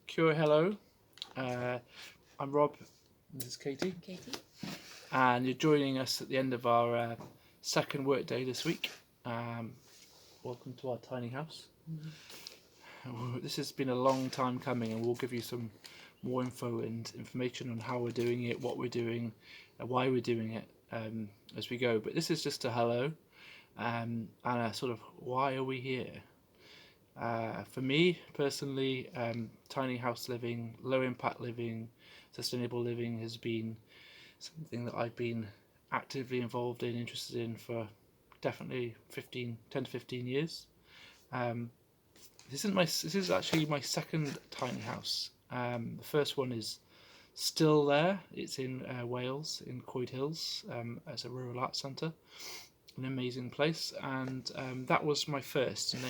Cure hello. I'm Rob. And this is Katie, Katie. and you're joining us at the end of our second work day this week. Welcome to our tiny house. This has been a long time coming, and we'll give you some more info and information on how we're doing it, what we're doing, why we're doing it as we go. But this is just a hello and a sort of why are we here. For me personally, tiny house living, low impact living, sustainable living has been something that I've been actively involved in, interested in for definitely 10 to 15 years. This is actually my second tiny house. The first one is still there. It's in Wales, in Coed Hills, as a rural arts centre, an amazing place, and that was my first. And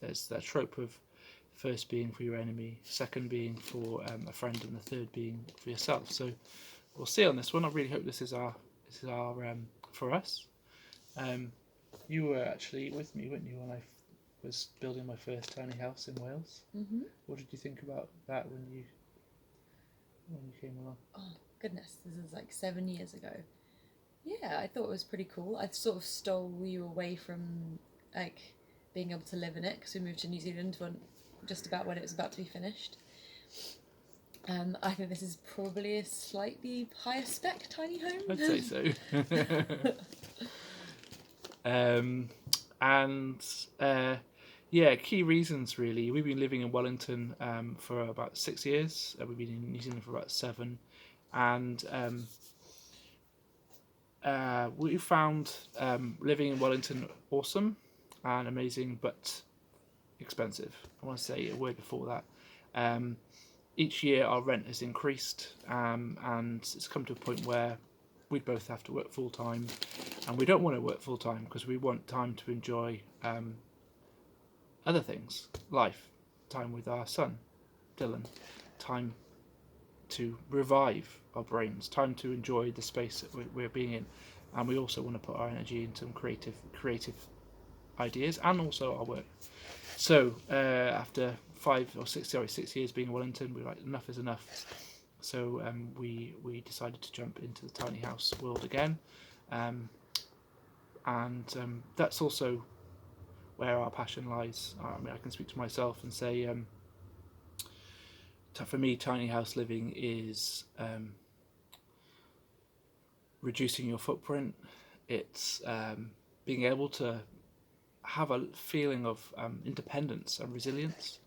there's that trope of first being for your enemy, second being for a friend, and the third being for yourself. So we'll see on this one. I really hope this is our for us. You were actually with me, weren't you, when I was building my first tiny house in Wales? Mm-hmm. What did you think about that when you came along? Oh goodness, this is like 7 years ago. Yeah, I thought it was pretty cool. I sort of stole you away from like being able to live in it because we moved to New Zealand just about when it was about to be finished. I think this is probably a slightly higher spec tiny home. I'd say so. Yeah, key reasons really. We've been living in Wellington for about 6 years. We've been in New Zealand for about 7, and we found living in Wellington awesome and amazing, but expensive. I want to say a word before that. Each year our rent has increased, and it's come to a point where we both have to work full time, and we don't want to work full time because we want time to enjoy other things, life, time with our son, Dylan, time to revive our brains, time to enjoy the space that we're being in, and we also want to put our energy into some creative ideas and also our work. So after 6 years being in Wellington, we were like, enough is enough. So we decided to jump into the tiny house world again, and that's also where our passion lies. I mean, I can speak to myself and say, for me, tiny house living is reducing your footprint. It's being able to have a feeling of independence and resilience.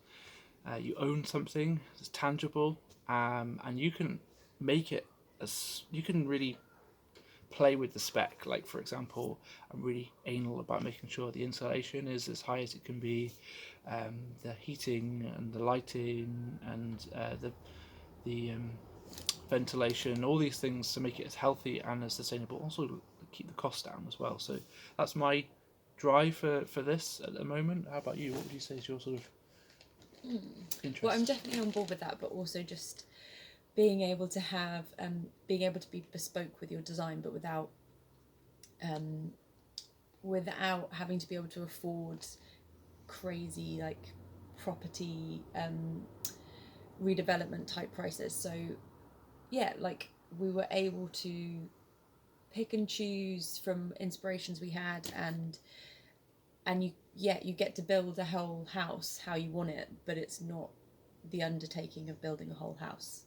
You own something that's tangible, and you can make it you can really play with the spec. Like, for example, I'm really anal about making sure the insulation is as high as it can be, the heating and the lighting and the ventilation, all these things to make it as healthy and as sustainable. Also keep the cost down as well. So that's my drive for this at the moment. How about you? What would you say is your sort of interest? Well, I'm definitely on board with that, but also just being able to be bespoke with your design, but without having to be able to afford crazy like property redevelopment type prices. So yeah, like we were able to pick and choose from inspirations we had, and you get to build a whole house how you want it, but it's not the undertaking of building a whole house.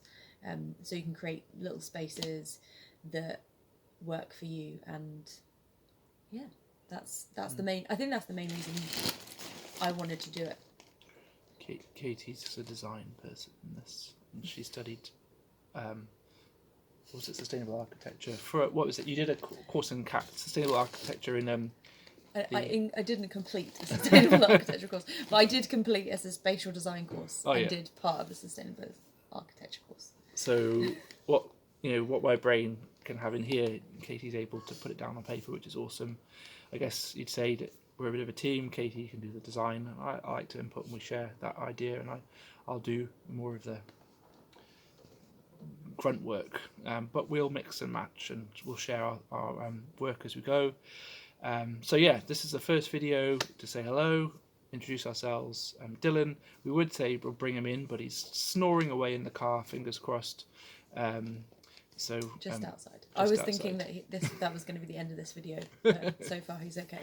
So you can create little spaces that work for you, and yeah, that's the main. I think that's the main reason I wanted to do it. Katie's a design person in this, and she studied was it sustainable architecture for what was it? You did a course in sustainable architecture in I didn't complete a sustainable architecture course, but I did complete a spatial design course and did part of the sustainable architecture course. So what my brain can have in here, Katie's able to put it down on paper, which is awesome. I guess you'd say that we're a bit of a team. Katie can do the design. I like to input, and we share that idea, and I'll do more of the grunt work. But we'll mix and match, and we'll share our work as we go. So yeah, this is the first video to say hello. introduce ourselves. Dylan, we would say we'll bring him in, but he's snoring away in the car, fingers crossed. So just outside. I was thinking that that was going to be the end of this video. So far, he's okay.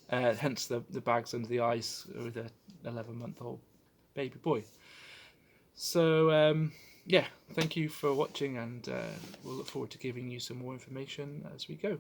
Hence the bags under the eyes with a 11-month-old baby boy. So yeah, thank you for watching, and we'll look forward to giving you some more information as we go.